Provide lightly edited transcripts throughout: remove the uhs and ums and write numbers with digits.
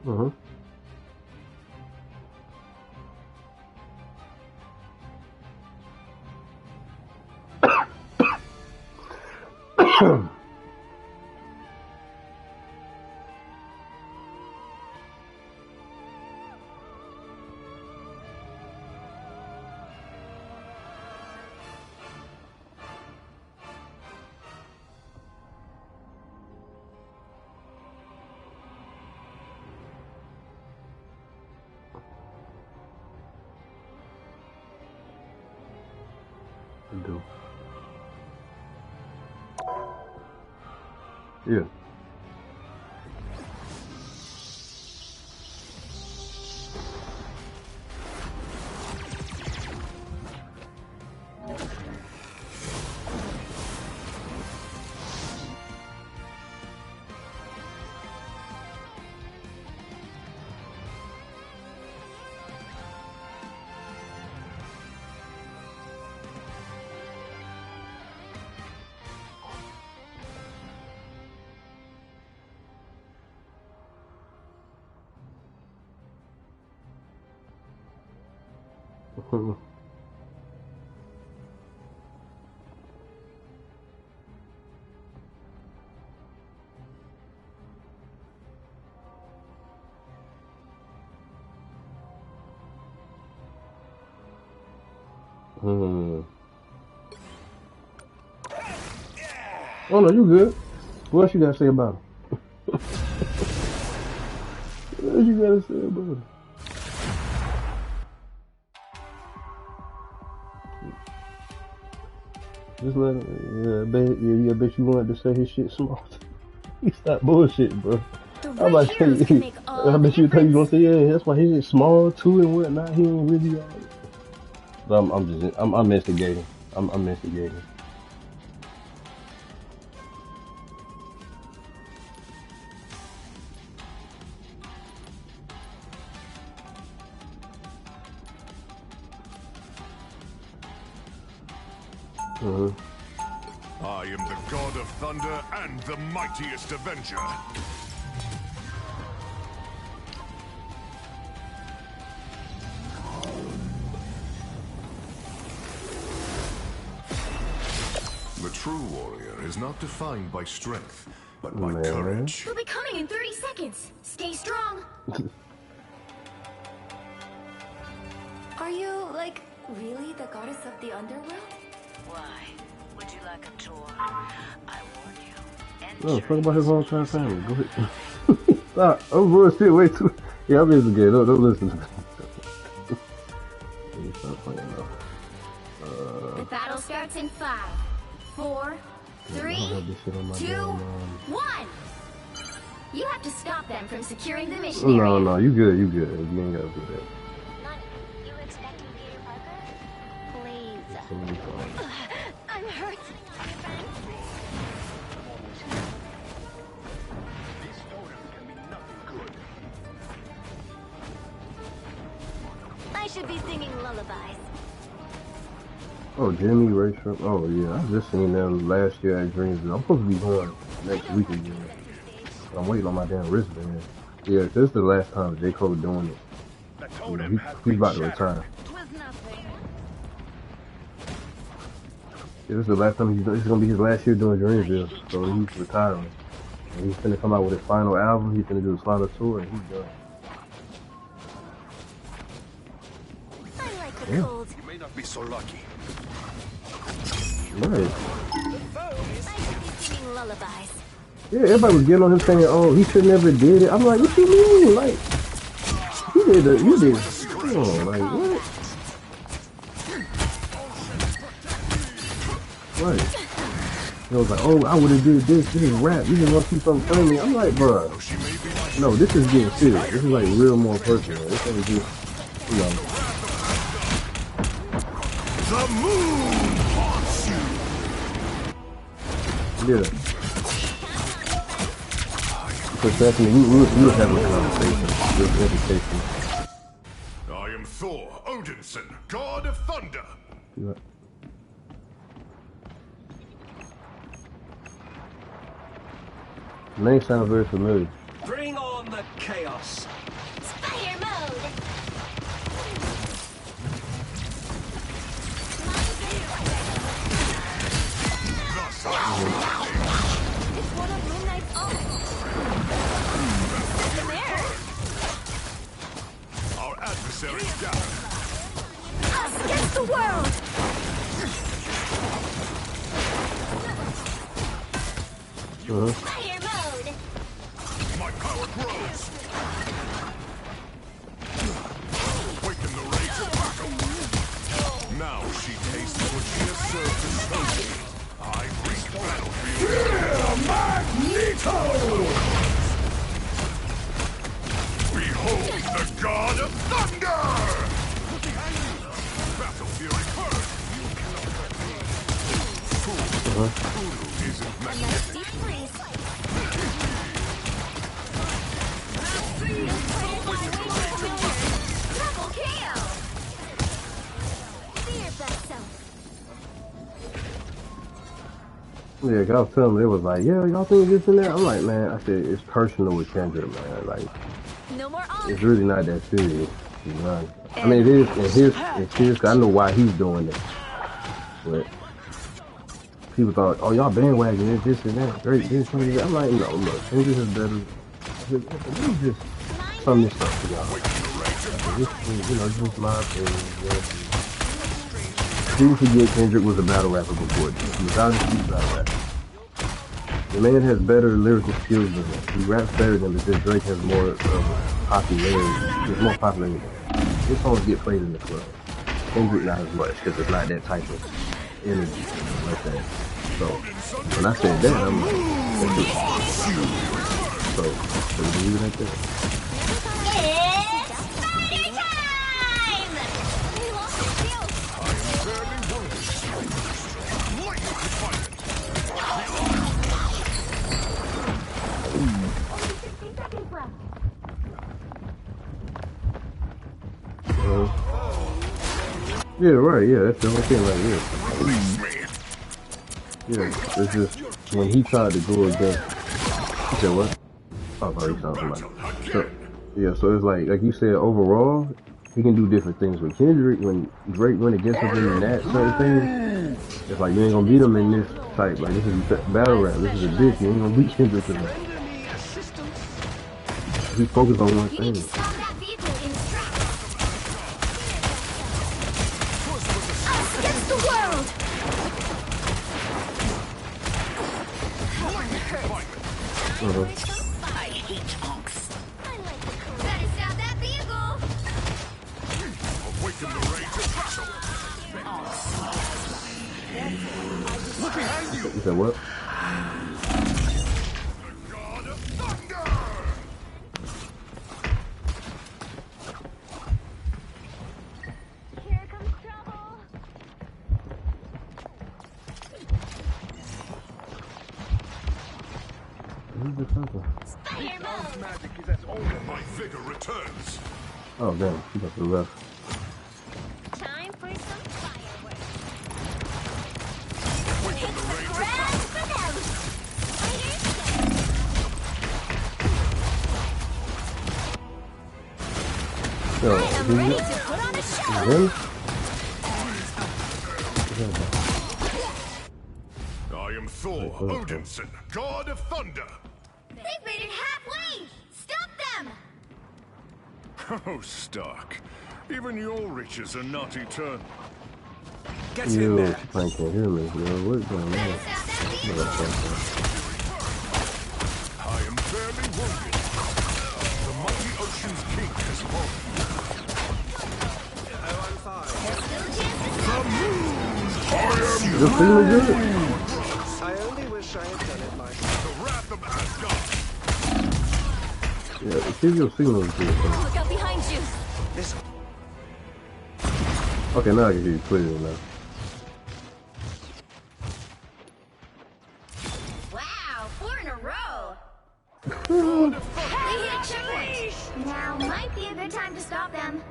Mm-hmm. I do. Yeah. Oh no, you good. What else you gotta say about him? What else you gotta say about him? Just let him. Yeah, I bet you wanted to say his shit small. He stop bullshit, bro. I'm about to say, I bet you thought you gonna say, yeah, that's why his shit small too and whatnot. He ain't really all that. But I'm instigating. I'm instigating. I am the god of thunder and the mightiest avenger. The true warrior is not defined by strength, but by courage. We'll be coming in 30 seconds. Stay strong. Are you, like, really the goddess of the underworld? Why? Would you like a tour? I warn you. No, talk about his whole entire family. Go ahead. Stop. I'm bullshit. Way too. Yeah, I'm instigating. Don't listen to me. Stop playing though. The battle starts in 5, 4, 3, 2, 1. You have to stop them from securing the mission area. No, you good. You good. You ain't gotta do that. You expecting Peter Parker? Please. I'm hurt. These photos can be nothing good. I should be singing lullabies. Oh, Jimmy, Rachel. Oh, yeah. I just seen them last year at Dreamville. I'm supposed to be going next week again. I'm waiting on my damn wristband. Yeah, this is the last time J. Cole doing it. You know, he's about to retire. Yeah, this is the last time this is gonna be his last year doing Dreamville, so he's retiring. And he's finna come out with his final album. He's finna do his final tour, and he's done. I like the cold. You may not be so lucky. Right. I should be singing lullabies. Yeah, everybody was getting on him saying, "Oh, he should never did it." I'm like, what you mean? Like, you did it. You did. Oh, like what? Right. It was like, oh, I would have did this. This is rap. You just want to keep something funny. I'm like, bro, no, this is getting serious. This is like real more personal. This ain't just, you know. The moon haunts you. Yeah. Because definitely, we were having a conversation. This education. I am Thor Odinson, god of thunder. Yeah. Name sounds very familiar. Bring on the chaos. one of Midnight's own. There. Our adversaries gather. Us against the world. Fire mode. My power grows. Waken the rage of battle. Now she tastes what she has served to Sophie. I wreak battlefield. Magneto! Behold the god of thunder! Battle fury heard. Voodoo isn't magnetic. Deep freeze. Double KO. Be your best self. Yeah, 'cause I was telling them, they was like, yeah, y'all think this and that? I'm like, man, I said, it's personal with Kendrick, man. Like, No more on. it's really not that serious. You know? I mean, it is, and it's serious, 'cause I know why he's doing it. But people thought, oh, y'all bandwagon this and that, great, this and that. I'm like, no, look, Kendrick is better. This is just some of this stuff for y'all. This is, you know, this is my opinion. Yeah. People forget Kendrick was a battle rapper before this. He was obviously a battle rapper. The man has better lyrical skills than him. He raps better than him because Drake has more popularity. He's more popular than him. His songs get played in the club. Kendrick not as much because it's not that type of energy like that. So when I said that, I'm like, so leave it like that. It's party time! We lost the field. Fairly wounded. Lightning fire. Only 60 seconds left. Yeah, right, yeah, that's the only thing right here. Release me. Yeah, it's just when he tried to go against, he said what? Oh, sorry, he sounds somebody. So, yeah, so it's like you said, overall, he can do different things with Kendrick. When Drake went against him in that certain thing, it's like you ain't gonna beat him in this type. Like this is battle rap. This is a bitch. You ain't gonna beat Kendrick in that. He focused on one You thing. need to stop that vehicle in its tracks. Us against the world. I hate honks. Better stop that vehicle. Awaken the rage of battle. Look behind you. He said what? God of thunder. Here comes trouble. Who's this person? Fire mode. Magic is as old as my vigor returns. Oh damn, he got to the left. Time for some fireworks. Awaken the rage of Grand finale. Yo, I'm ready to put on a show. him? I am Thor Odinson, god of thunder. They've made it halfway. Stop them. Oh, Stark. Even your riches are not eternal. Yo, she can't hear me. Yo, what's going on? Better stop that vehicle. I am fairly wounded. The mighty ocean's king has fallen. You feeling good? I only wish I had done it myself. The wrath of Asgard. Yeah, see if your signal is good. Look out behind you. This Okay, now I can hear you clearly now. Wow, 4 in a row. They hit a checkpoint. Now might be a good time to stop them.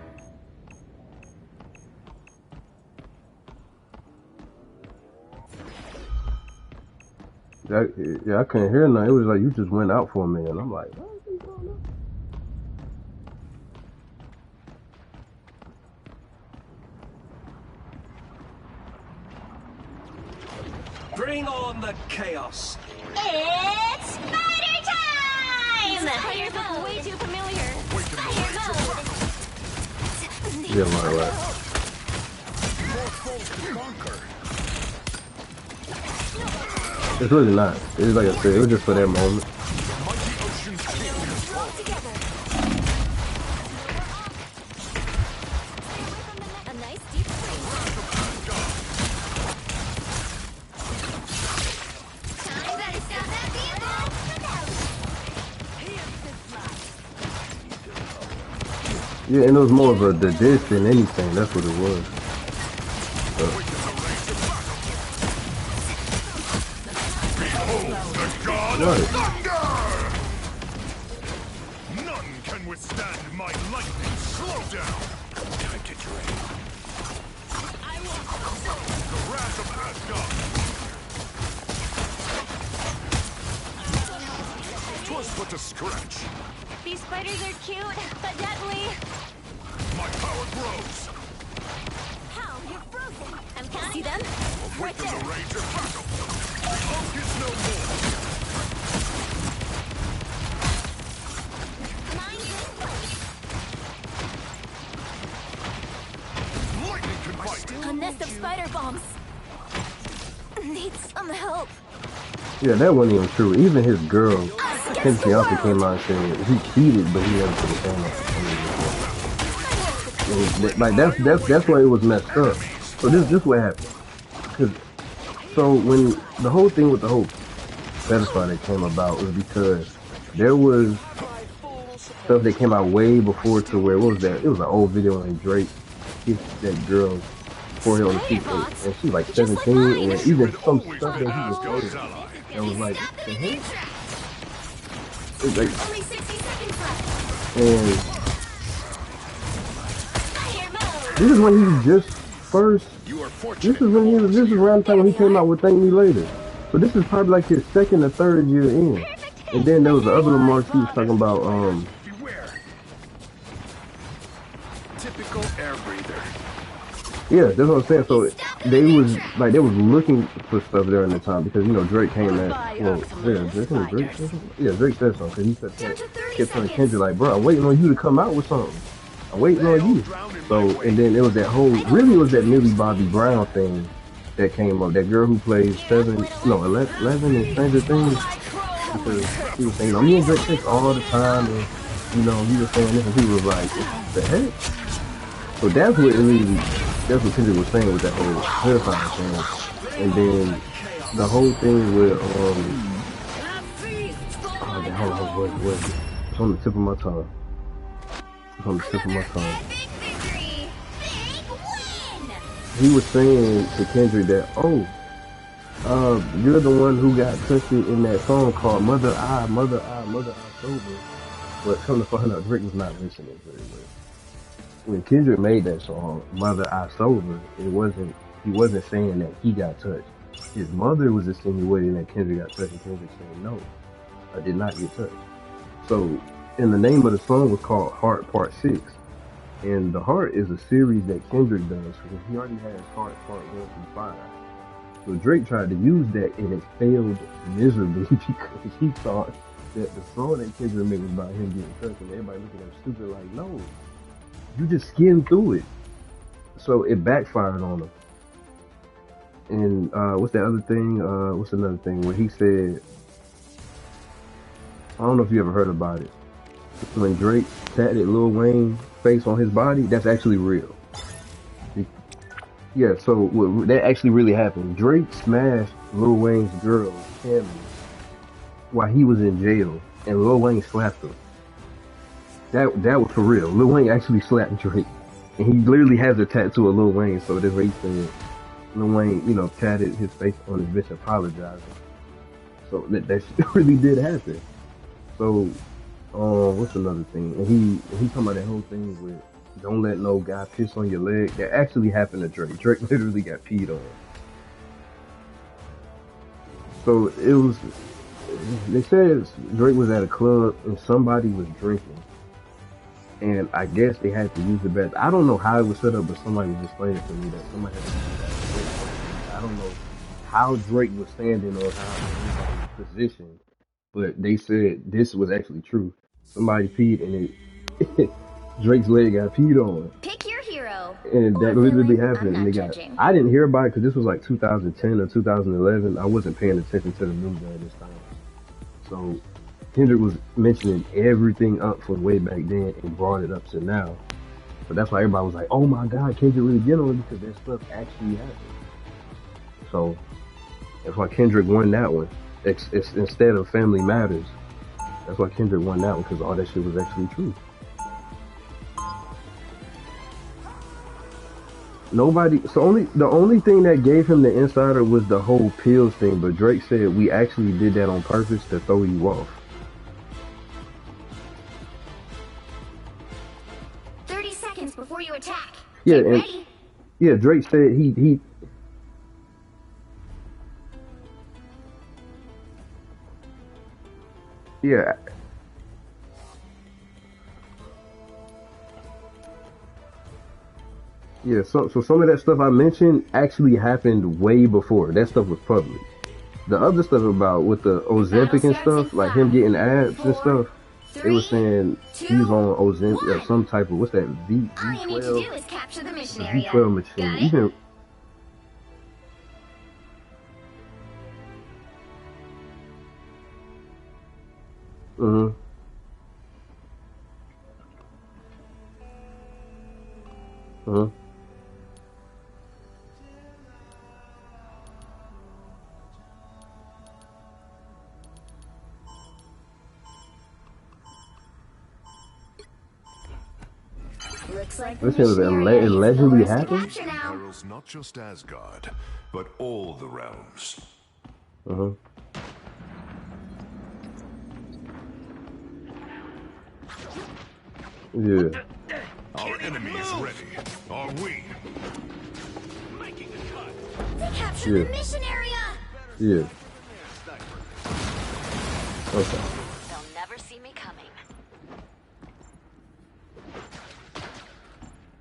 Yeah, I couldn't hear nothing. It was like you just went out for a minute. I'm like, what is going on? Bring on the chaos. It's spider time! Spiders look way too familiar. Awaken the Spider rage of mode! battle. Yeah, right. More foes to conquer. It's really not. It's like I said, it was just for that moment. Mighty ocean's king has Roll fallen. together. A nice deep swing. Time to stop that vehicle! Yeah, and it was more of a the dish than anything. That's what it was. Awaken the rage of battle. Behold the god Right. of thunder! None can withstand my lightning slowdown. Time to drain. The wrath of Asgard. 'Twas but a scratch. These spiders are cute, but deadly. My power grows. How? You're frozen. I'm counting. See them? Right Awaken the there. rage of battle. The oak is no more. Mind this place. Lightning can fight. A nest of spider bombs. Need some help. Yeah, that wasn't even true. Even his girl, his fiance came out and said he cheated, but he never put his hand on it. Like that's why it was messed up. So this what happened. 'Cause so when the whole thing with the whole pedophile that came about was because there was stuff that came out way before to where what was that? It was an old video when Drake kissed that girl forehead on the cheek, and she was like 17, and even some Always stuff been that he was Asgard's saying. ally. It was like, Stop the the beginning heck? track. It's like, Only 60 seconds left. and Fire mode! this is when he just first. You are This fortunate. is when he was. This is around the time when he came out with "Thank Me Later." So this is probably like his second or third year in. And then there was the other remarks he was talking about. Beware. Typical air breather. Yeah, that's what I'm saying. So they was looking for stuff during the time because Drake came at Drake said something. 'Cause he said Down to 30 kept telling seconds. Kendrick like, bro, I'm waiting on you to come out with something. I'm waiting on you. So and then it was that whole really it was that Millie Bobby Brown thing that came up. That girl who plays 11 in Stranger Things. Because he was saying, me and Drake sex all the time, and he was saying this, and he was like, what the heck? So that's what Kendrick was saying with that whole pedophile thing. And then the whole thing with what? It's on the tip of my tongue. It's on the tip of my tongue. Big victory! Big win! He was saying to Kendrick that, you're the one who got touched in that song called Mother I Sober. But come to find out, Drake was not listening very well. When Kendrick made that song, Mother I Sober, he wasn't saying that he got touched. His mother was insinuating that Kendrick got touched, and Kendrick said, no, I did not get touched. So, and the name of the song was called Heart Part 6. And the Heart is a series that Kendrick does, because he already has Heart Part 1 through 5. So Drake tried to use that, and it failed miserably because he thought that the song that Kendrick made was about him getting touched, and everybody looking at him stupid like, no, you just skimmed through it. So it backfired on him. And what's that other thing? What's another thing where he said, I don't know if you ever heard about it. When Drake tatted Lil Wayne's face on his body, that's actually real. Yeah, so that actually really happened. Drake smashed Lil Wayne's girl, Cammy, while he was in jail, and Lil Wayne slapped her. That was for real. Lil Wayne actually slapped Drake, and he literally has a tattoo of Lil Wayne. So that's what he said. Lil Wayne, tatted his face on his bitch apologizing. So that really did happen. So, what's another thing? And he talking about that whole thing with don't let no guy piss on your leg. That actually happened to Drake. Drake literally got peed on. So it was. They said Drake was at a club and somebody was drinking, and I guess they had to use the bathroom. I don't know how it was set up, but somebody was explaining to me that somebody had to use the bathroom. I don't know how Drake was standing or how he was positioned, but they said this was actually true. Somebody peed and it Drake's leg got peed on, Pick your hero. and Or that literally villain. I'm happened. And not they got judging. I didn't hear about it because this was like 2010 or 2011. I wasn't paying attention to the news during this time, so Kendrick was mentioning everything up from way back then and brought it up to now. So that's why everybody was like, "Oh my God, Kendrick really get on it because that stuff actually happened." So that's why Kendrick won that one. It's instead of Family Matters. That's why Kendrick won that one because all that shit was actually true. The only thing that gave him the insider was the whole pills thing. But Drake said we actually did that on purpose to throw you off. 30 seconds before you attack. Yeah, Get and ready. yeah, Drake said he. Yeah, yeah. So some of that stuff I mentioned actually happened way before. That stuff was public. The other stuff about with the Battle Ozempic and starts in stuff, like him 5, getting abs and 4, stuff, they were 3, saying 2, he's on Ozempic or 1. some type of what's that All you need to V12 do is capture the mission the area. V12 machine. Got it? Even uh uh Looks like the this shit was mission area is allegedly yours to happened. capture now. Perils not just Asgard, but all the realms. Uh Yeah. Our enemy is ready. Are we? They captured Yeah. the mission area. Yeah. Okay. They'll never see me coming.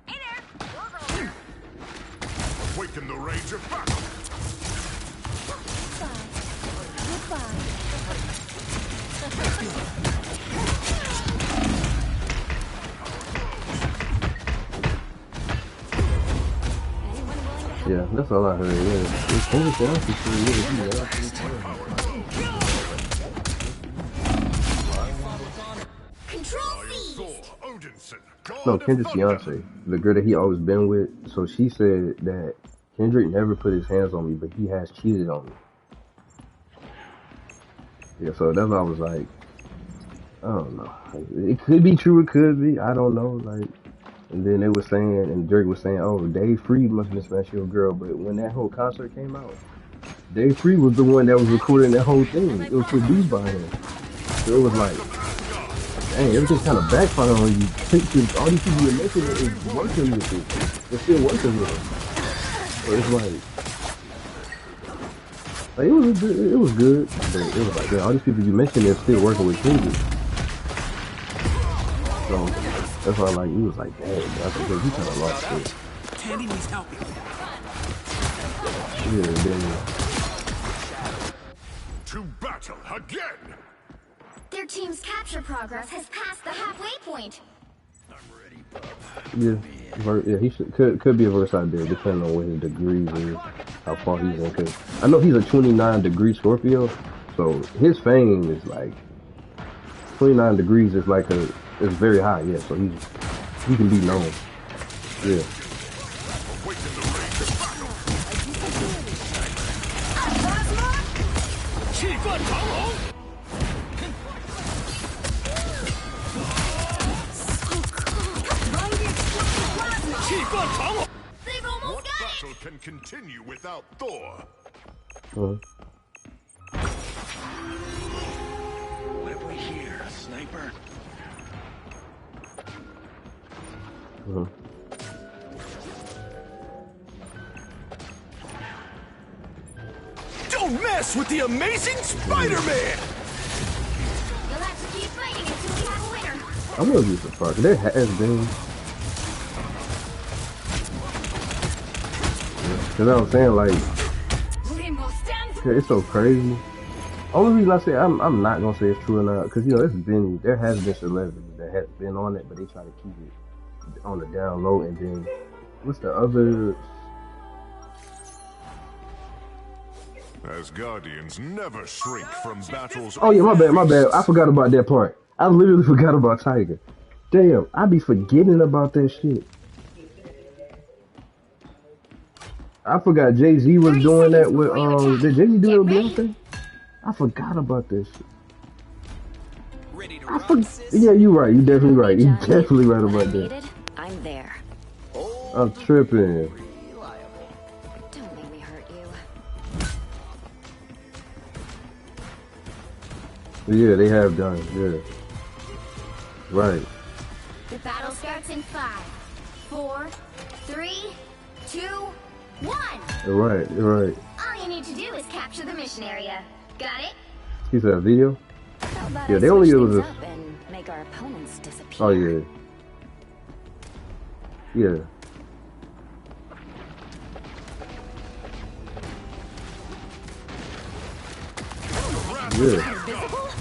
Hey there! Awaken the rage of battle. Yeah, that's all I heard. Yeah, it's Kendrick else is pretty good. He Control I am C. Thor Odinson, god No, of Kendrick's thunder. fiance, the girl that he always been with. So she said that Kendrick never put his hands on me, but he has cheated on me. Yeah, so that's why I was like, I don't know. It could be true, it could be. I don't know. Like, and then they were saying, and Drake was saying, oh, Dave Freed must have been smashing your girl. But when that whole concert came out, Dave Freed was the one that was recording that whole thing. It was produced by him. So it was like, dang, everything kind of backfired on you. All these people you're making is working with it. They're still working with it. So it's like it was good. But it was like, yeah, all these people you mentioned, they're still working with Kendrick. So that's why like he was like, dang, that's because he kind of lost it. Tandy needs help. Yeah, then To battle again! Their team's capture progress has passed the halfway point. yeah, he could be a verse out there depending on what his degrees is, how far he's in. Cause I know he's a 29-degree Scorpio, so his fame is like 29 degrees is like it's very high. Yeah, so he can be known. Yeah. Awaken the rage of battle! They've almost What got it. battle can continue without Thor? What have we here? A sniper? Don't mess with the amazing Spider-Man! You'll have to keep fighting until we have a winner. I wouldn't be surprised. There has been. Cause I was saying like, Limbo stay. it's so crazy. Only reason I say I'm not gonna say it's true or not, because you know there has been celebrities that has been on it, but they try to keep it on the down low. And then what's the other? As guardians never shrink from battles. Oh yeah, my bad. I forgot about that part. I literally forgot about Tiger. Damn, I be forgetting about that shit. I forgot Jay-Z was doing that with did Jay-Z do it with Beyonce? I forgot about this shit. Yeah, you right. You definitely right. You definitely right about that. I'm there. I'm tripping. Don't make me hurt you. Yeah, they have done. Yeah. Right. The battle starts in 5, 4, 3, 2, 1. Right. Right. All you need to do is capture the mission area. Got it? You said a video? How about Yeah, I they only switch use things this. up and make our opponents disappear? Oh yeah. Yeah. Yeah.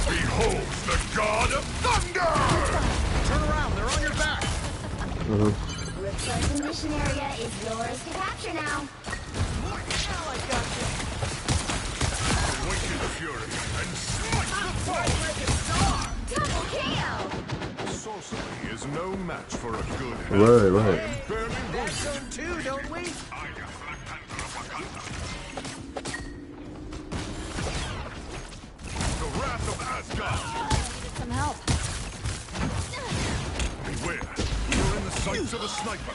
Behold the god of thunder! Turn around, they're on your back. Looks like the mission area is yours to capture now. Awaken fury and smite the foe! Double KO! Sorcery is no match for a good head. Right. Barely wounded. Two, don't we? The wrath of Asgard! Needed some help. Beware, you're in the sights of a sniper.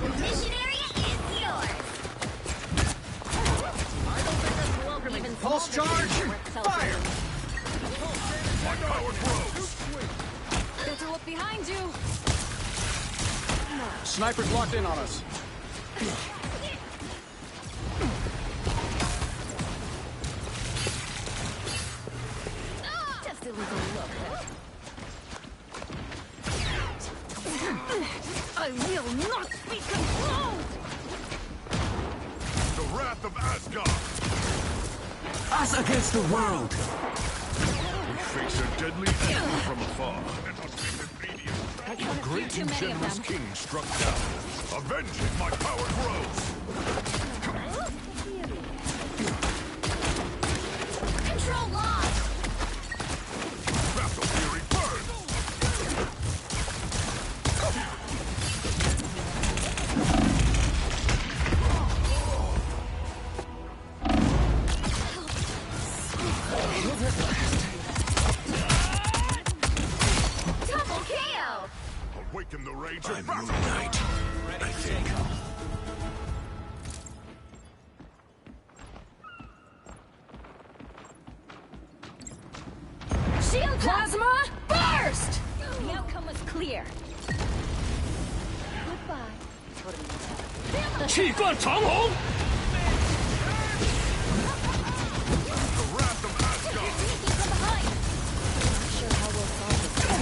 The mission area is yours. Even Pulse small charge! things are worth Fire! celebrating. My power grows. Better look behind you. Sniper's locked in on us. Just a little look. I will not be controlled. The wrath of Asgard. Us against the world. We face a deadly enemy from afar. I can't A great too and many of generous them. king struck down. Avenging my power grows. Control lost. Battle fury burns. Double KO. Awaken the rage of battle. Knight, I think. Shield plasma burst. The outcome was clear. Goodbye. 气贯长虹 The wrath of Asgard.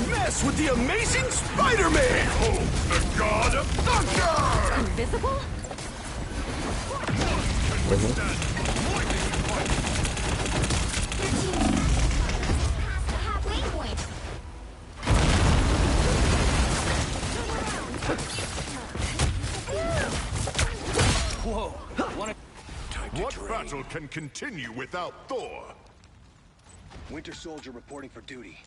Mess with the amazing Spider-Man! Behold the god of thunder! Invisible? Past the halfway point. Whoa. Time to What drain. battle can continue without Thor? Winter Soldier reporting for duty.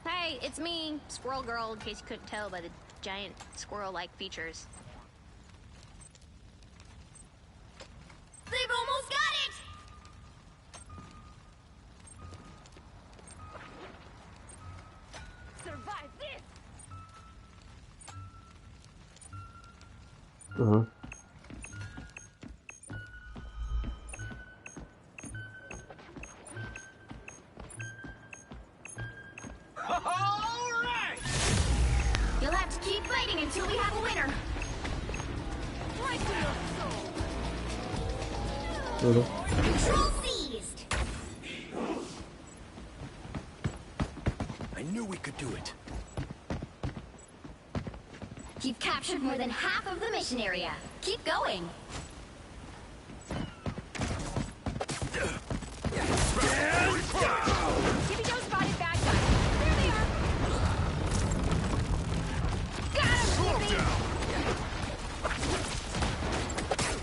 Hey, it's me, Squirrel Girl, in case you couldn't tell by the giant squirrel-like features. They've almost got it! Survive this! Alright! You'll have to keep fighting until we have a winner. Right to your Control seized. I knew we could do it. You've captured more than half of the mission area. Keep going. Tippy Joe spotted bad guys. There they are. Got him, Tippy!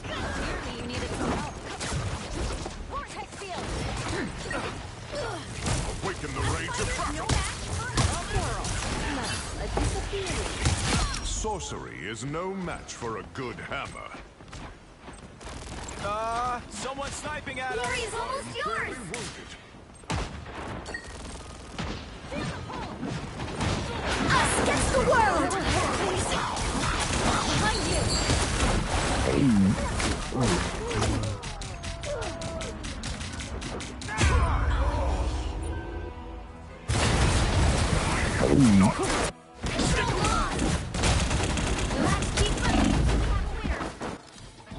Clearly you needed some help. Vortex field! Awaken the rage of No battle. match for a quarrel. Now, a disappearing. Sorcery is no match for a good hammer. Someone's sniping at us. Glory is almost yours. Wounded. Us against the world. Behind you! Let's keep fighting.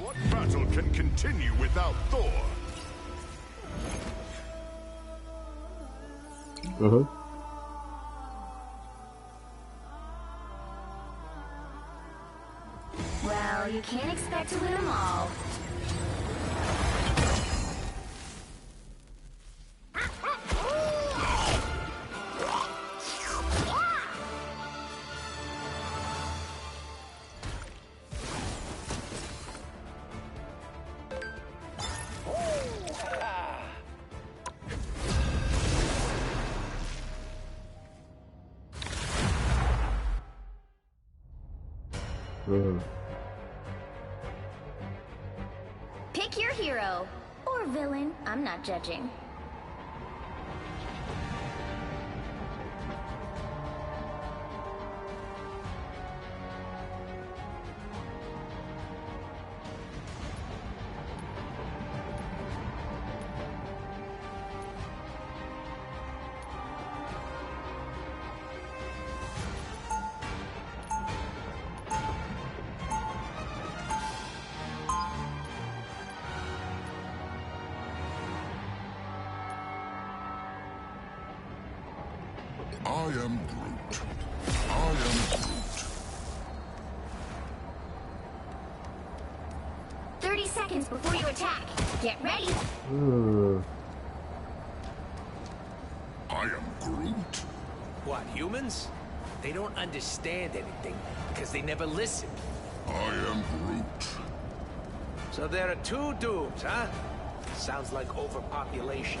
What battle can continue without Thor? Well, you can't expect to win them all. Pick your hero. Or villain. I'm not judging. I am Groot. I am Groot. 30 seconds before you attack. Get ready. I am Groot. What, humans? They don't understand anything because they never listen. I am Groot. So there are two dooms, huh? Sounds like overpopulation.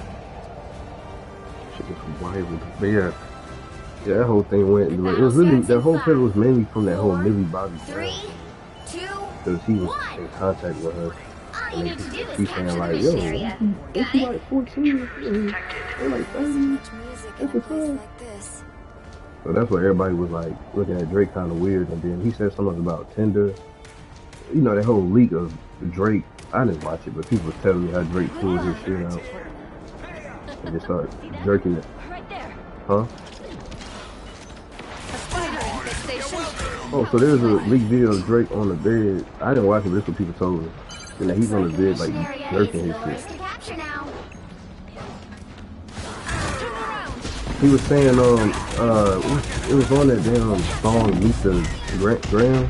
Shit was wild. But yeah, that whole thing went. It was really the whole thing was mainly from that whole Millie Bobby Three, thing, two, because he was one. in contact with her. All you need to do is He's capture saying the like, mission yo, area. they Got it? like 14, they're like 30. Much music in That's a what's place up. like this. So that's why everybody was like looking at Drake kind of weird. And then he said something about Tinder. You know, that whole leak of Drake. I didn't watch it, but people were telling me how Drake pulled his shit out and just started jerking it. Right there. Huh? A spider infestation. Oh, so there's a leaked video of Drake on the bed. I didn't watch it, but that's what people told me. And that he's on the bed, like, Mission area jerking is his yours shit. to capture now. Turn around. He was saying, it was on that damn song, Meet the Graham.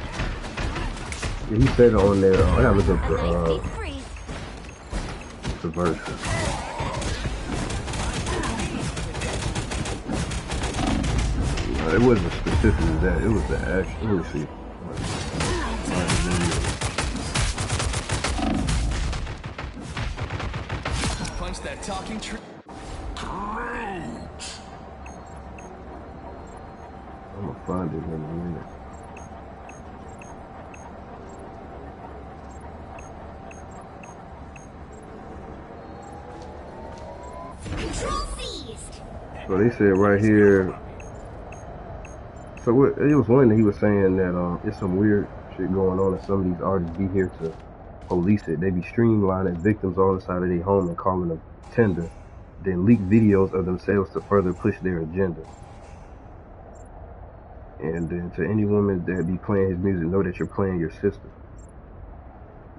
Yeah, he said it on there. I gotta look up A nice deep freeze. the verse. It wasn't specific as that. It was the actual. Let me see. Punch that talking tree. I'm gonna find it in a minute. Control seized. So they said right here. So what, it was one that he was saying that it's some weird shit going on, and some of these artists be here to police it. They be streamlining victims on the side of their home and calling them Tinder, then leak videos of themselves to further push their agenda. And then to any woman that be playing his music, know that you're playing your sister.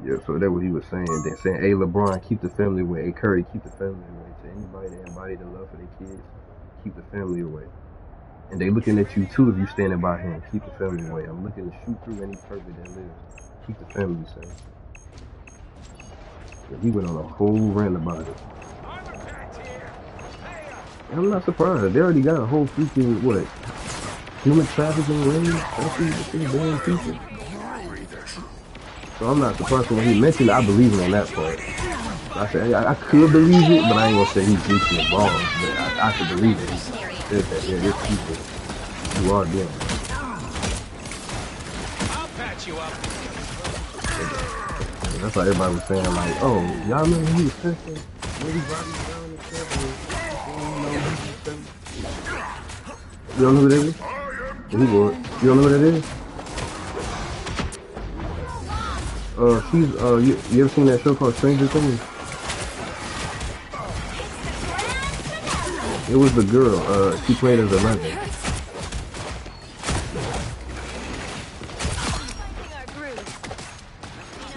Yeah, so that's what he was saying. Then saying, hey, LeBron, keep the family away. Hey, Curry, keep the family away. To anybody that embody the love for their kids, keep the family away. And they looking at you too if you standing by him. Keep the family away. I'm looking to shoot through any pervert that lives. Keep the family safe. So he went on a whole rant about it. And I'm not surprised. They already got a whole freaking, what, human trafficking ring? That's these damn people. So I'm not surprised when he mentioned it, I believe him on that part. I said I could believe it, but I ain't gonna say he's deeply involved. But I could believe it. He said that there's people who are doing it. I'll patch you up. And that's why everybody was saying like, oh, y'all remember he was testing Lady Bobby down and stuff? You don't know who that is? He was. You don't know who that is? She's you ever seen that show called Stranger Things? It was the girl. She played as 11.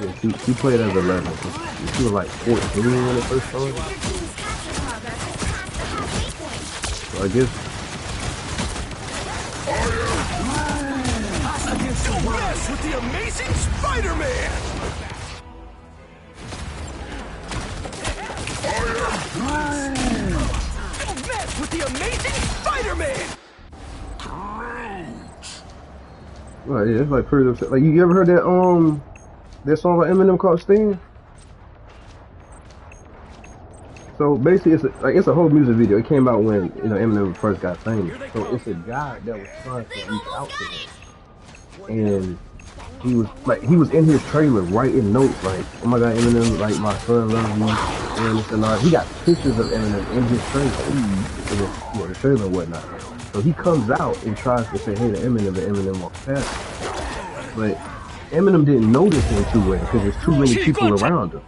Yeah, she played as 11. She was like 14 when it first started. So I guess. Yes, with the amazing Spider-Man! Mess with the amazing Spider-Man! Right, yeah, it's like pretty upset. Like you ever heard that that song by Eminem called Sting? So basically, it's a whole music video. It came out when Eminem first got famous. So it's a guy that was trying to reach out to him. And he was in his trailer writing notes like, oh my god, Eminem, like my son loves me, and this and all. He got pictures of Eminem in his trailer, the trailer and whatnot. So he comes out and tries to say hey to Eminem, and Eminem walks past him. But Eminem didn't notice him too well because there's too many people around him.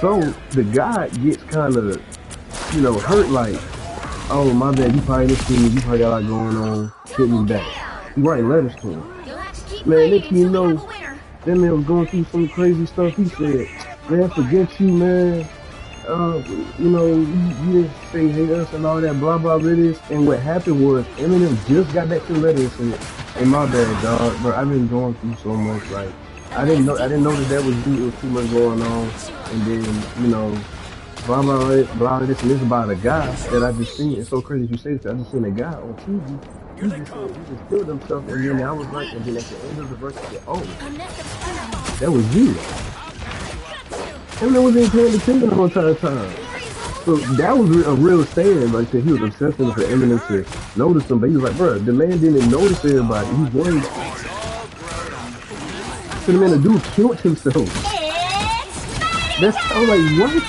So the guy gets kind of, hurt like, oh my bad, you probably this thing, you probably got a lot going on, hit me back. He writing letters to him. Man, next thing you know, that man was going through some crazy stuff. He said, man, forget you, man. You didn't say hate us and all that, blah, blah, blah, this. And what happened was, Eminem just got back to the letters and said, hey, my bad, dog, bro, I've been going through so much, like, I didn't know that was you, it was too much going on. And then, blah, blah, blah, this, and this about a guy that I just seen. It's so crazy you say this, I just seen a guy on TV. He just killed himself, and then I was like, and then at the end of the verse, I said, oh, that was you. Eminem wasn't paying attention the whole entire time. So that was a real stand. Like I said, he was obsessed with for Eminem to notice him, but he was like, bro, the man didn't notice everybody. He worried. So the man, the dude killed himself. I was like, what?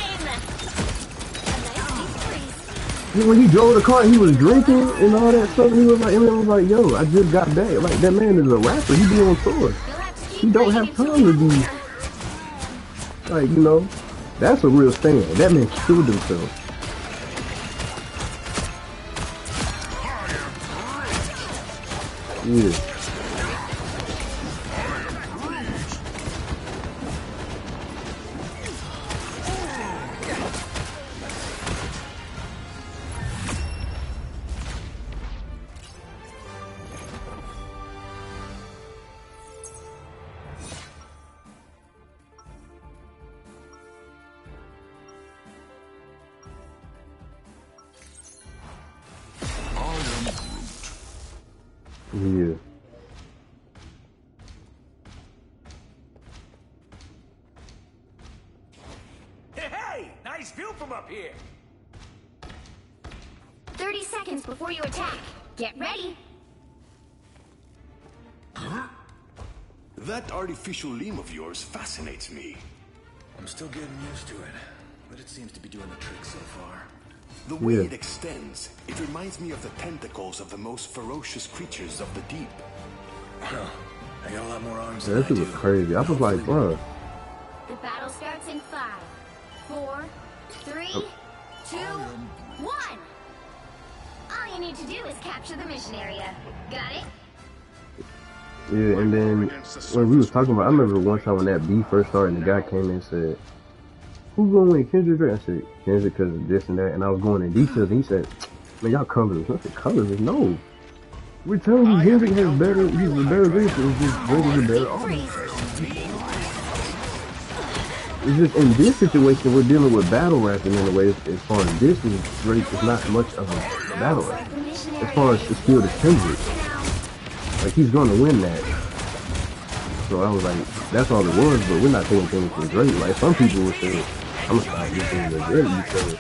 When he drove the car, he was drinking and all that stuff. And he was like, Eminem was like, yo, I just got back. Like, that man is a rapper. He be on tour. He don't have time to be, like, that's a real stand. That man killed himself. Yeah. Yeah. Hey, nice view from up here. 30 seconds before you attack. Get ready. That artificial limb of yours fascinates me. I'm still getting used to it, but it seems to be doing the trick so far. The way it extends, it reminds me of the tentacles of the most ferocious creatures of the deep. Well, I got a lot more arms Yeah, than that I shit do. was crazy. I was like, bro. The battle starts in 5, 4, 3, 2, 1. All you need to do is capture the mission area. Got it? Yeah, and then when we was talking about, I remember one time when that beef first started, and the guy came in and said, "Who's going to win, Kendrick or Drake?" I said, "Kendrick because of this and that." And I was going in details, and he said, "Man, y'all colorless." I said, "Colorless? No. We're telling you, Kendrick has better. He's a better lyrics. It's just Drake is a better artist." It's just in this situation we're dealing with battle rapping in a way. As far as this is, Drake is not much of a battle rap. As far as the skill to Kendrick, like he's gonna win that. So I was like, that's all it was. But we're not taking things from Drake. Like some people would say, I'm gonna stop listening to Drake because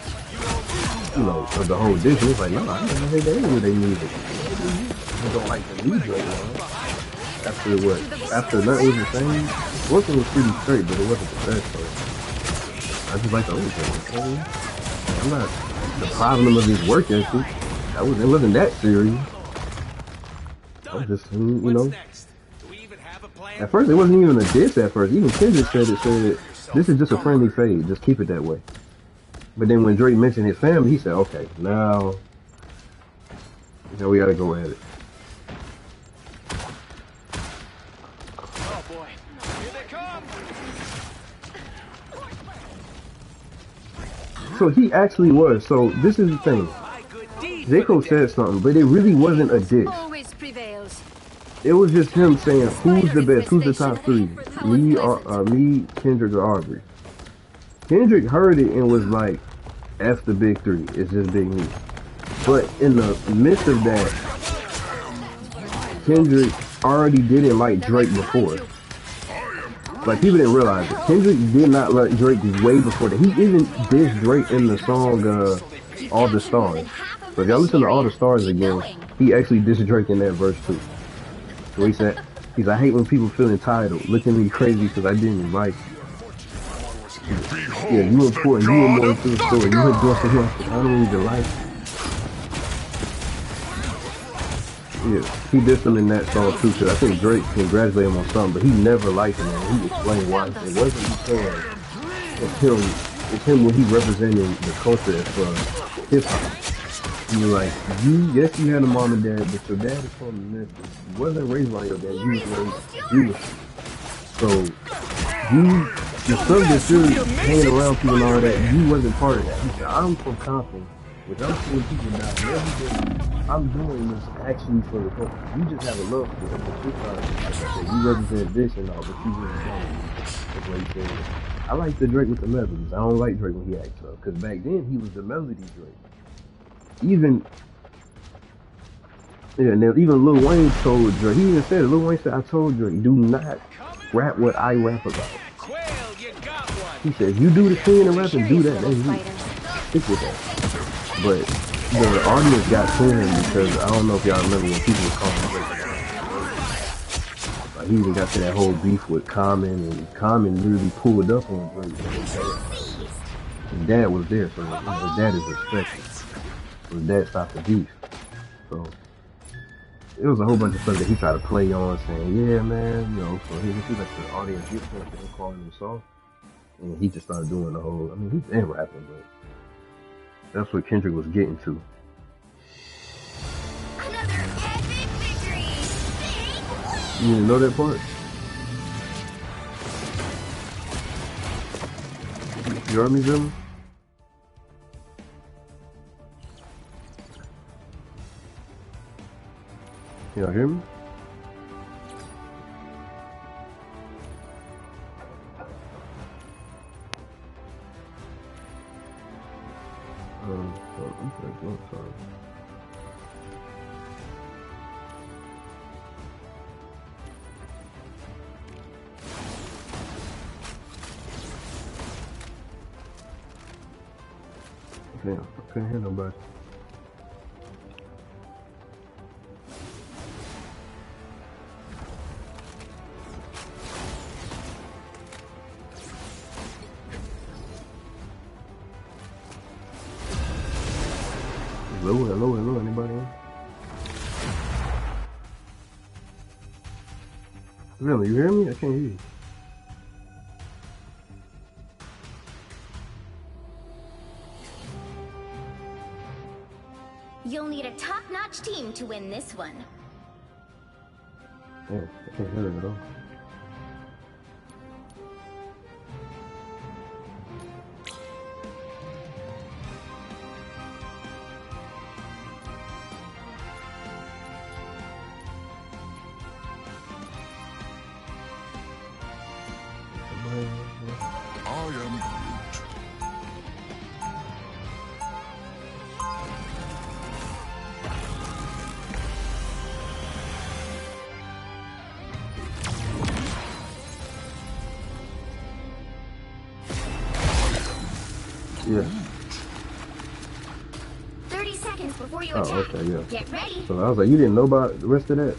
of the whole dish. It's like, no, I never heard that anywhere they need it. I don't like the new Drake now. After nothing was the same. Working was pretty straight, but it wasn't the best. So I just like the old Drake. I'm not the problem of his work ethic. It wasn't that serious. I was just, At first, it wasn't even a diss at first. Even Kendrick said, this is just a friendly fade. Just keep it that way. But then when Drake mentioned his family, he said, okay, now we gotta go at it. Oh boy, here they come. So he actually was. So this is the thing. J. Cole said something, but it really wasn't a diss. It was just him saying, who's the best? Who's the top three? Me, Kendrick, or Aubrey. Kendrick heard it and was like, F the big three. It's just Big Me. But in the midst of that, Kendrick already didn't like Drake before. Like, people didn't realize it. Kendrick did not like Drake way before that. He even dissed Drake in the song, All the Stars. So if y'all listen to All the Stars again, he actually dissed Drake in that verse too. So he said, I hate when people feel entitled, looking at me crazy because I didn't invite you. Yeah, you important, you were more to the story, you had done so much, I don't even like you. Yeah, he dissed him in that song too, because I think Drake congratulated him on something, but he never liked him, and he explained why. It wasn't because it's him when he representing the culture as hip-hop. You're like, yes, you had a mom and dad, but your dad is from Memphis. You wasn't raised by your dad, you was raised Jewish. So, the stuff that you're hanging around people and all that, you wasn't part of that. He said, I'm from Compton, which I'm seeing people die every day. I'm doing this actually for the culture. You just have a love for it, but you're trying to you represent this and all, but you really don't. That's what he said. I like the Drake with the melodies. I don't like Drake when he acts up, because back then, he was the melody Drake. Even Lil Wayne told Drake, he even said it, Lil Wayne said, I told Drake, do not rap what I rap about. He said, if you do the singing and rapping, do that, that's you. Stick with that. But the audience got to him because I don't know if y'all remember when people were calling Drake. Like, he even got to that whole beef with Common, and Common literally pulled up on Drake. His dad was there, so his dad is respected. His dad stopped the beef. So it was a whole bunch of stuff that he tried to play on, saying, yeah, man, so he let the audience get to him calling him soft. And he just started doing the whole, he's been rapping, but that's what Kendrick was getting to. Another epic victory! You didn't know that part? You heard me, Jimmy? Y'all hear me? I'm sorry. Damn, I couldn't hear nobody. Hello, anybody in? Really, you hear me? I can't hear you. You'll need a top-notch team to win this one. Yeah, I can't hear it at all. I am Groot. Yeah. 30 seconds before you Oh, attack. okay, yeah. Get ready. So I was like, you didn't know about the rest of that?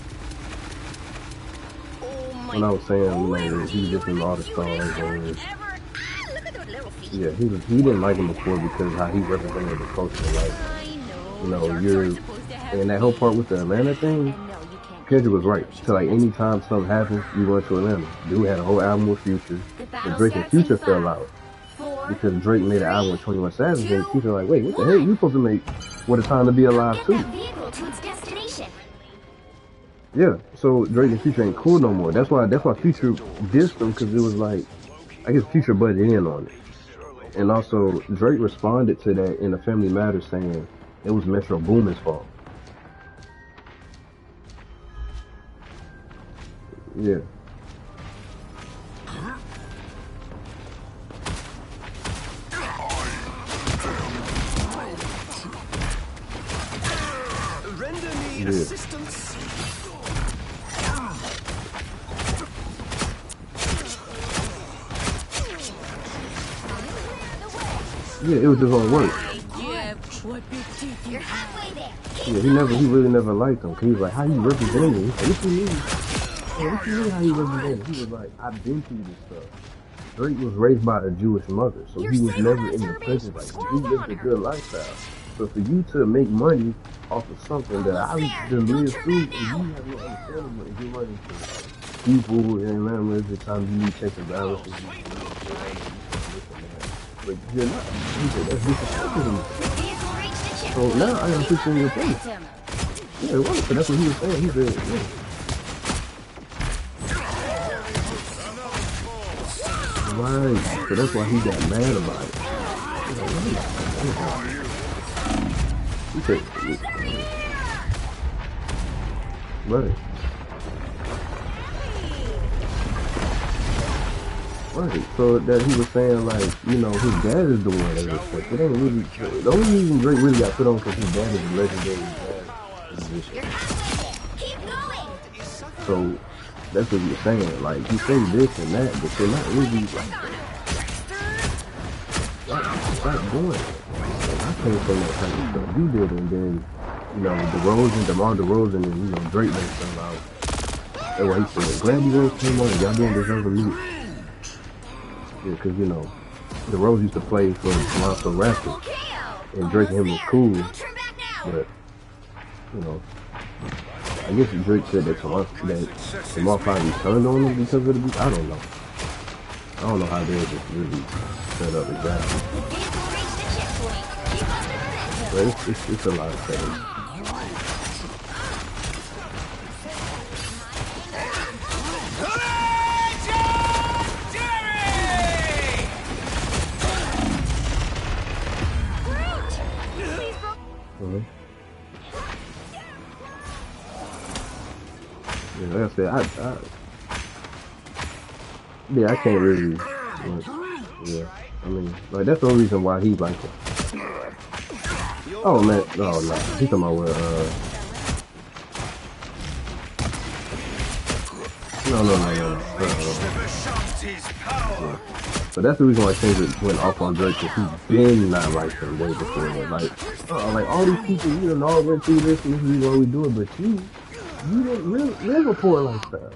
Oh my. When I was saying, you know, OMG, he was just in all the you stars cutest and ever. Ah, look at those little feet. yeah, he didn't like him before because how he represented the culture. Like, I you know. know, Sharks you're aren't supposed to have and that whole feet. part with the Atlanta thing. And no, you can't. Kendrick was right. So like anytime something happens, you run to Atlanta. Dude had a whole album with Future, The but battle Drake and starts in Future 5, fell out 4, because Drake made an album with 21 Savage, and 2, Future like, wait, what the hell? You supposed to make What a Time to Be Alive get too? that vehicle to its destination. Yeah. So Drake and Future ain't cool no more. That's why Future dissed him because it was like, I guess Future butted in on it, and also Drake responded to that in the Family Matters saying it was Metro Boomin's fault. Yeah. Render me Yeah. assistance. Yeah, it was just on work. You're halfway there. Yeah, he really never liked him. 'Cause he was like, how you representing me? He's like, what you mean? Yeah, what you mean how you representing? He was like, I've been through this stuff. Drake was raised by a Jewish mother, so he was never in the prison. Like, he lived a good lifestyle. So for you to make money off of something that I done lived through, and you have no understanding of it, you run into people, and man, every time you need checks and balances, but you're not. He said, that's disrespectful to me. Vehicle reached the So checkpoint. now I gotta put you in your place. Him. Yeah, it was. So that's what he was saying. He said, yeah. Right. So that's why he got mad about it. He said, right. Right. So that he was saying, like, you know, his dad is the one that respects. It ain't really, the only reason Drake really got put on because his dad is a legendary jazz musician. You're halfway there. Keep going. So that's what he was saying. Like, he say this and that, but they're not really like, stop doing it. Like, I came from that type of stuff you did, and then, you know, DeMar DeRozan, and, you know, Drake made stuff out. That's why he said, glad you guys came on and y'all didn't deserve a meet. Yeah, because, you know, DeRozan used to play for Toronto Raptors, and Drake and him was cool, but, you know, I guess Drake said that Toronto finally turned on him because of the beat. I don't know. I don't know how they're just really set up exactly. But it's a lot of things. Yeah, like I said, I can't really, yeah, I mean, like, that's the only reason why he like it. Oh, man, no, he's talking about where, no. Yeah. So that's the reason why Kendrick went off on Drake, because he's been not like him way before that. Like all these people, you know, all went through this, and this is what we do it, but you didn't live a poor lifestyle.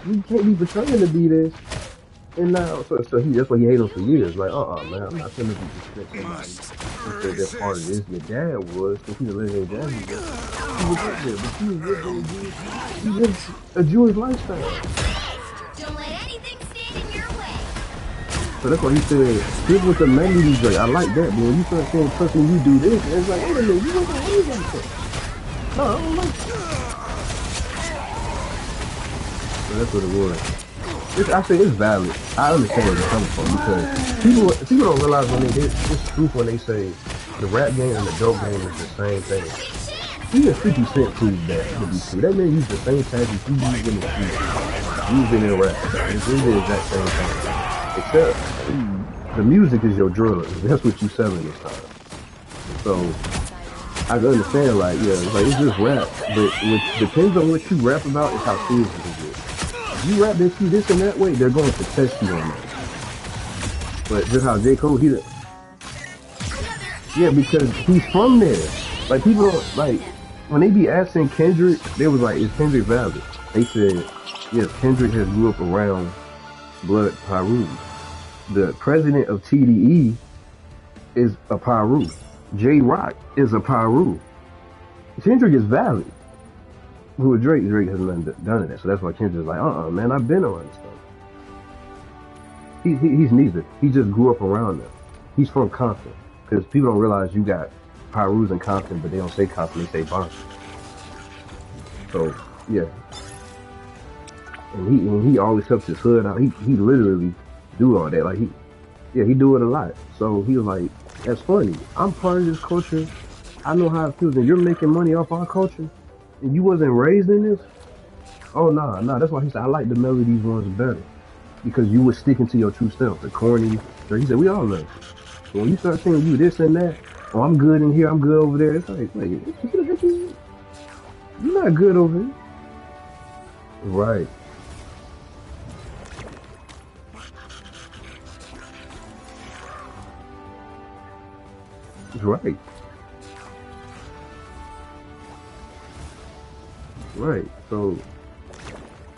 You can't be pretending to be this. And now, so that's why he hated him for years. Like, man, I'm not gonna disrespect somebody. He said that part of this. Your dad was, because he's a legendary jazz musician. He was up there, but he lived a Jewish lifestyle. Don't let anything stand in your way. So that's why he said, here's what the melody Drake. I like that, but when you start saying, trust me, you do this, and it's like, wait a minute, you don't believe that. No, I don't like that. So that's what it was. I say it's valid. I understand where they're coming from because people don't realize when it's truth when they say the rap game and the dope game is the same thing. Even 50 Cent proved that to be true. That man used the same tactics he used in the street, using in rap. It's the exact same thing. Except the music is your drug. That's what you selling this time. So I can understand like it's just rap, but what depends on what you rap about is how serious it is. If you rap this and that way, they're going to test you on that. But just how J. Cole, because he's from there. Like people don't like when they be asking Kendrick, they was like, is Kendrick valid? They said, yes, Kendrick has grew up around Blood Pyru. The president of TDE is a Pyru. J Rock is a Pyru. Kendrick is valid. Who with Drake has nothing done to that. So that's why Kendrick's like, man, I've been around this stuff. He's neither. He just grew up around them. He's from Compton. Because people don't realize you got Pyrus in Compton, but they don't say Compton, they say Boston. So, yeah. And he always helps his hood out. He literally do all that. Like, he do it a lot. So he was like, that's funny. I'm part of this culture. I know how it feels. And you're making money off our culture. And you wasn't raised in this? Oh, nah. That's why he said, I like the melodies ones better. Because you were sticking to your true self. The corny. So he said, we all love. So when you start saying you this and that, oh, I'm good in here, I'm good over there. It's like, wait, you're not good over here. Right. Right. Right. So,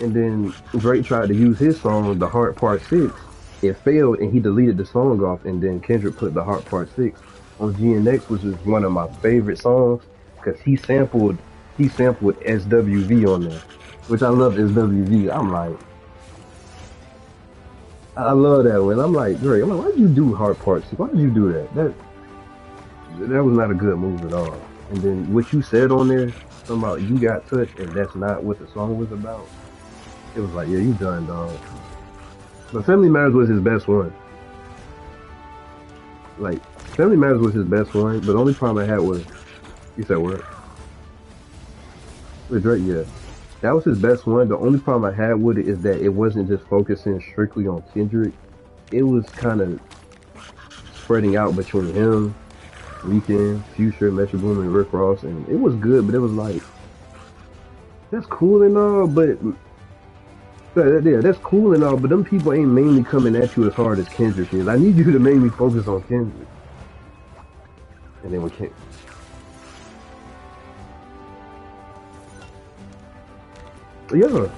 and then Drake tried to use his song, The Heart Part 6. It failed and he deleted the song off, and then Kendrick put The Heart Part 6 on GNX, which is one of my favorite songs because he sampled SWV on there, which I love SWV. I'm like, I love that one. I'm like, Drake, why'd you do Heart Part 6? Why did you do that? That was not a good move at all. And then what you said on there, something about you got touched, and that's not what the song was about. It was like, yeah, you done, dog. But Family Matters was his best one. Like, Family Matters was his best one, but the only problem I had was, you said what? With Drake, yeah. That was his best one. The only problem I had with it is that it wasn't just focusing strictly on Kendrick. It was kind of spreading out between him, Weeknd, Future, Metro Boomin, and Rick Ross, and it was good, but it was like, that's cool and all, but yeah, that's cool and all, but them people ain't mainly coming at you as hard as Kendrick is. I need you to mainly focus on Kendrick. And then we can't. Yeah.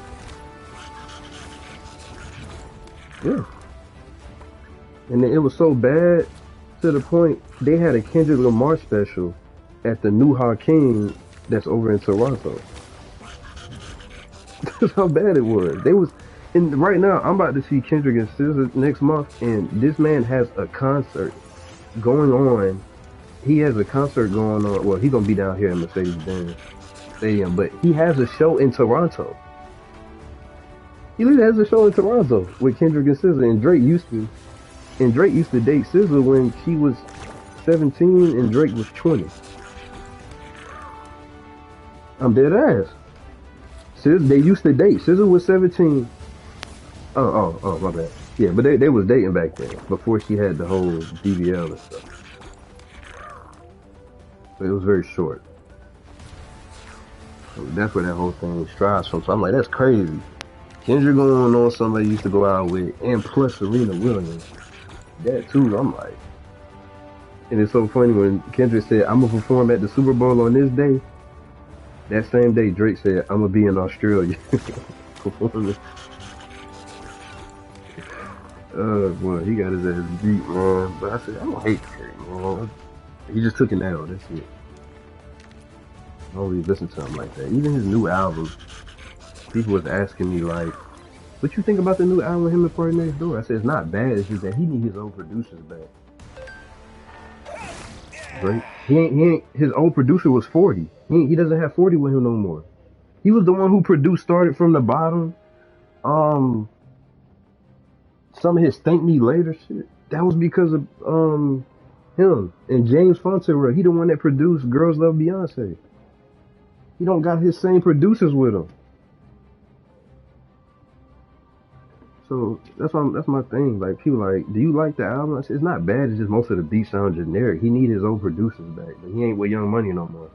And then it was so bad to the point they had a Kendrick Lamar special at the New Hakeem that's over in Toronto. That's how bad it was. And right now I'm about to see Kendrick and SZA next month, and this man has a concert going on. He has a concert going on. Well, he's gonna be down here in Mercedes-Benz Stadium, but he has a show in Toronto. He literally has a show in Toronto with Kendrick and SZA, and Drake used to date SZA when she was 17 and Drake was 20. I'm dead ass. They used to date. SZA was 17. Oh, my bad. Yeah, but they was dating back then, before she had the whole DVL and stuff. But it was very short. So that's where that whole thing strives from. So I'm like, that's crazy. Kendrick going on somebody used to go out with, and plus Serena Williams. That too, I'm like. And it's so funny when Kendrick said, I'm going to perform at the Super Bowl on this day. That same day, Drake said, I'm going to be in Australia. Performing. Boy, he got his ass beat, man. But I said, I don't hate Drake, man. He just took an L, that's it. I don't really listen to him like that. Even his new album, people was asking me, like, what you think about the new album, him and Party Next Door? I said, it's not bad, it's just that he need his old producers back. Right? He ain't, his old producer was 40. He doesn't have 40 with him no more. He was the one who started from the bottom some of his Thank Me Later shit, that was because of him and James Fonterra. He the one that produced Girls Love Beyonce. He don't got his same producers with him. So that's my thing. Like people like, do you like the album? I said, it's not bad. It's just most of the beats sound generic. He need his own producers back, but he ain't with Young Money no more.